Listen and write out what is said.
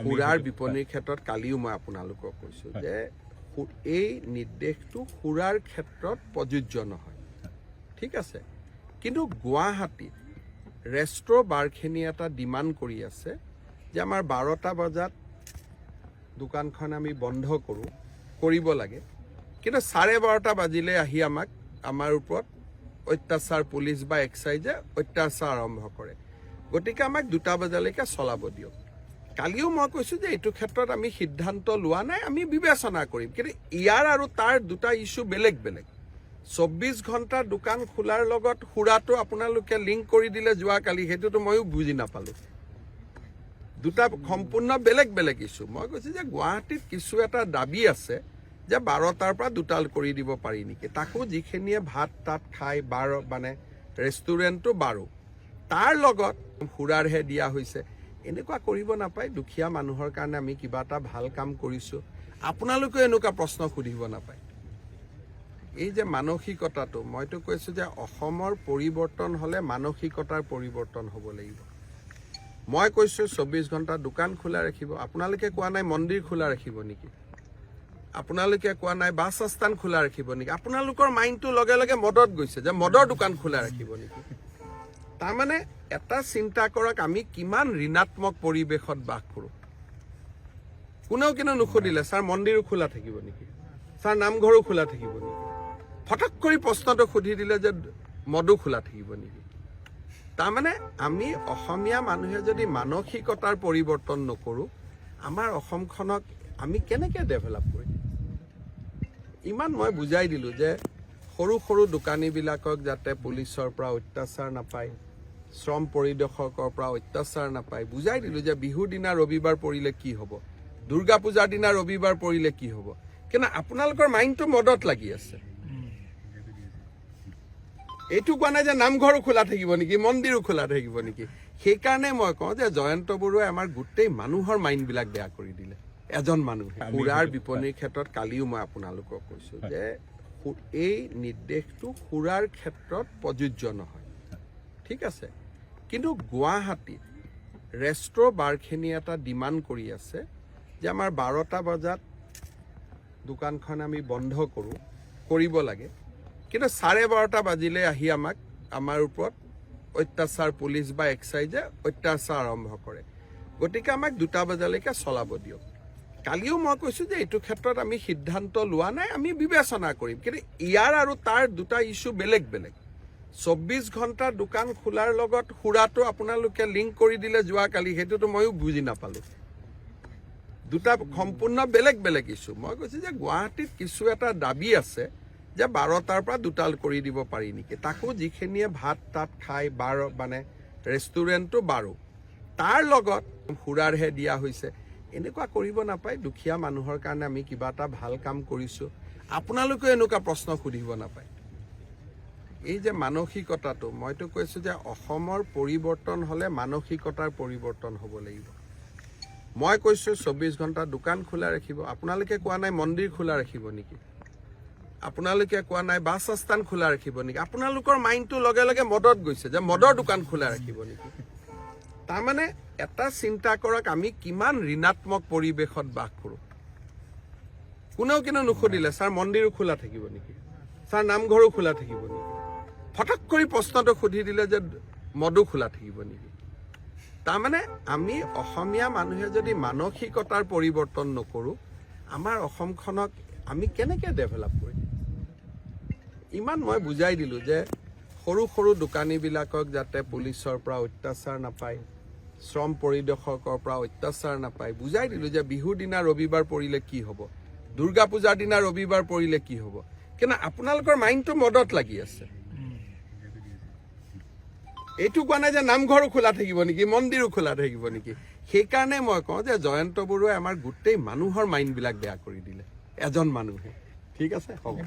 সুৰাৰ বিপণীৰ ক্ষেত্ৰত কালিও মই আপোনালোকক কৈছোঁ যে এই নিৰ্দেশটো সুৰাৰ ক্ষেত্ৰত প্ৰযোজ্য নহয়, ঠিক আছে। কিন্তু গুৱাহাটীত ৰেষ্ট্ৰ বাৰখিনি এটা ডিমাণ্ড কৰি আছে যে আমাৰ 12টা বজাত দোকানখন আমি বন্ধ কৰিব লাগে, কিন্তু 12:30 বাজিলে আহি আমাৰ ওপৰত অত্যাচাৰ পুলিচ বা এক্সাইজে অত্যাচাৰ আৰম্ভ কৰে। গতিকে আমাক 2টা বজালৈকে চলাব দিয়ক। কালিও মই কৈছোঁ যে এইটো ক্ষেত্ৰত আমি সিদ্ধান্ত লোৱা নাই, আমি বিবেচনা কৰিম। কিন্তু ইয়াৰ আৰু তাৰ দুটা ইছ্যু বেলেগ বেলেগ। 24 ঘণ্টা দোকান খোলাৰ লগত সুৰাটো আপোনালোকে লিংক কৰি দিলে যোৱাকালি, সেইটোতো ময়ো বুজি নাপালোঁ। দুটা সম্পূৰ্ণ বেলেগ বেলেগ ইছ্যু। মই কৈছোঁ যে গুৱাহাটীত কিছু এটা দাবী আছে যে 12টাৰ পৰা 2টা কৰি দিব পাৰি নেকি, তাকো যিখিনিয়ে ভাত তাত খাই মানে ৰেষ্টুৰেণ্টটো 12, তাৰ লগত সুৰাৰহে দিয়া হৈছে। এনেকুৱা কৰিব নাপায়। দুখীয়া মানুহৰ কাৰণে আমি কিবা এটা ভাল কাম কৰিছোঁ, আপোনালোকেও এনেকুৱা প্ৰশ্ন সুধিব নাপায়। এই যে মানসিকতাটো, মইতো কৈছোঁ যে অসমৰ পৰিৱৰ্তন হ'লে মানসিকতাৰ পৰিৱৰ্তন হ'ব লাগিব। মই কৈছোঁ 24 ঘণ্টা দোকান খোলা ৰাখিব, আপোনালোকে কোৱা নাই মন্দিৰ খোলা ৰাখিব নেকি, আপোনালোকে কোৱা নাই বাছ আস্থান খোলা ৰাখিব নেকি। আপোনালোকৰ মাইণ্ডটো লগে লগে মদত গৈছে যে মদৰ দোকান খোলা ৰাখিব নেকি। তাৰমানে এটা চিন্তা কৰক, আমি কিমান ঋণাত্মক পৰিৱেশত বাস কৰোঁ। কোনেও কিন্তু নুসুধিলে ছাৰ মন্দিৰো খোলা থাকিব নেকি, ছাৰ নামঘৰো খোলা থাকিব নেকি। ফটক কৰি প্ৰশ্নটো সুধি দিলে যে মদো খোলা থাকিব নেকি। তাৰমানে আমি অসমীয়া মানুহে যদি মানসিকতাৰ পৰিৱৰ্তন নকৰোঁ, আমাৰ অসমখনক আমি কেনেকৈ ডেভেলপ কৰিম। ইমান মই বুজাই দিলোঁ যে সৰু সৰু দোকানীবিলাকক যাতে পুলিচৰ পৰা অত্যাচাৰ নাপায়, শ্ৰম পৰিদৰ্শকৰ পৰা অত্যাচাৰ নাপায়, বুজাই দিলোঁ যে বিহুৰ দিনা ৰবিবাৰ পৰিলে কি হ'ব, দুৰ্গা পূজাৰ দিনা ৰবিবাৰ পৰিলে কি হ'ব। কিন্তু আপোনালোকৰ মাইণ্ডটো মদত লাগি আছে। এইটো কোৱা নাই যে নামঘৰো খোলা থাকিব নেকি, মন্দিৰো খোলা থাকিব নেকি। সেইকাৰণে মই কওঁ যে জয়ন্ত বৰুৱাই আমাৰ গোটেই মানুহৰ মাইণ্ডবিলাক বেয়া কৰি দিলে। এজন মানুহে সুৰাৰ বিপণীৰ ক্ষেত্ৰত কালিও মই আপোনালোকক কৈছোঁ যে এই নিৰ্দেশটো সুৰাৰ ক্ষেত্ৰত প্ৰযোজ্য নহয়, ঠিক আছে। কিন্তু গুৱাহাটীত ৰেষ্ট্ৰ বাৰখিনি এটা ডিমাণ্ড কৰি আছে যে আমাৰ 12টা বজাত দোকানখন আমি বন্ধ কৰিব লাগে, কিন্তু 12:30 বাজিলে আহি আমাৰ ওপৰত অত্যাচাৰ পুলিচ বা এক্সাইজে অত্যাচাৰ আৰম্ভ কৰে। গতিকে আমাক 2টা বজালৈকে চলাব দিয়ক। কালিও মই কৈছোঁ যে এইটো ক্ষেত্ৰত আমি সিদ্ধান্ত লোৱা নাই, আমি বিবেচনা কৰিম। কিন্তু ইয়াৰ আৰু তাৰ দুটা ইছ্যু বেলেগ বেলেগ। 24 ঘণ্টা দোকান খোলাৰ লগত সুৰাটো আপোনালোকে লিংক কৰি দিলে যোৱাকালি, সেইটোতো ময়ো বুজি নাপালোঁ। দুটা সম্পূৰ্ণ বেলেগ বেলেগ ইছ্যু। মই কৈছোঁ যে গুৱাহাটীত কিছু এটা দাবী আছে যে 12টাৰ পৰা 2টা কৰি দিব পাৰি নেকি, তাকো যিখিনিয়ে ভাত তাত খাই মানে ৰেষ্টুৰেণ্টটো 12, তাৰ লগত সুৰাৰহে দিয়া হৈছে। এনেকুৱা কৰিব নাপায়। দুখীয়া মানুহৰ কাৰণে আমি কিবা এটা ভাল কাম কৰিছোঁ, আপোনালোকেও এনেকুৱা প্ৰশ্ন সুধিব নাপায়। এই যে মানসিকতাটো, মইতো কৈছোঁ যে অসমৰ পৰিৱৰ্তন হ'লে মানসিকতাৰ পৰিৱৰ্তন হ'ব লাগিব। মই কৈছোঁ 24 ঘণ্টা দোকান খোলা ৰাখিব, আপোনালোকে কোৱা নাই মন্দিৰ খোলা ৰাখিব নেকি, আপোনালোকে কোৱা নাই বাছ আস্থান খোলা ৰাখিব নেকি। আপোনালোকৰ মাইণ্ডটো লগে লগে মদত গৈছে যে মদৰ দোকান খোলা ৰাখিব নেকি। তাৰমানে এটা চিন্তা কৰক, আমি কিমান ঋণাত্মক পৰিৱেশত বাস কৰোঁ। কোনেও কিন্তু নুসুধিলে ছাৰ মন্দিৰো খোলা থাকিব নেকি, ছাৰ নামঘৰো খোলা থাকিব নেকি। ফটক কৰি প্ৰশ্নটো সুধি দিলে যে মদো খোলা থাকিব নেকি। তাৰমানে আমি অসমীয়া মানুহে যদি মানসিকতাৰ পৰিৱৰ্তন নকৰোঁ, আমাৰ অসমখনক আমি কেনেকৈ ডেভেলপ কৰিম। ইমান মই বুজাই দিলোঁ যে সৰু সৰু দোকানীবিলাকক যাতে পুলিচৰ পৰা অত্যাচাৰ নাপায়, শ্ৰম পৰিদৰ্শকৰ পৰা অত্যাচাৰ নাপায়, বুজাই দিলোঁ যে বিহুৰ দিনা ৰবিবাৰ পৰিলে কি হ'ব, দুৰ্গা পূজাৰ দিনা ৰবিবাৰ পৰিলে কি হ'ব। কিন্তু আপোনালোকৰ মাইণ্ডটো মদত লাগি আছে। এইটো কোৱা নাই যে নামঘৰো খোলা থাকিব নেকি, মন্দিৰো খোলা থাকিব নেকি। সেইকাৰণে মই কওঁ যে জয়ন্ত বৰুৱাই আমাৰ গোটেই মানুহৰ মাইণ্ডবিলাক বেয়া কৰি দিলে, এজন মানুহে। ঠিক আছে, হ'ব।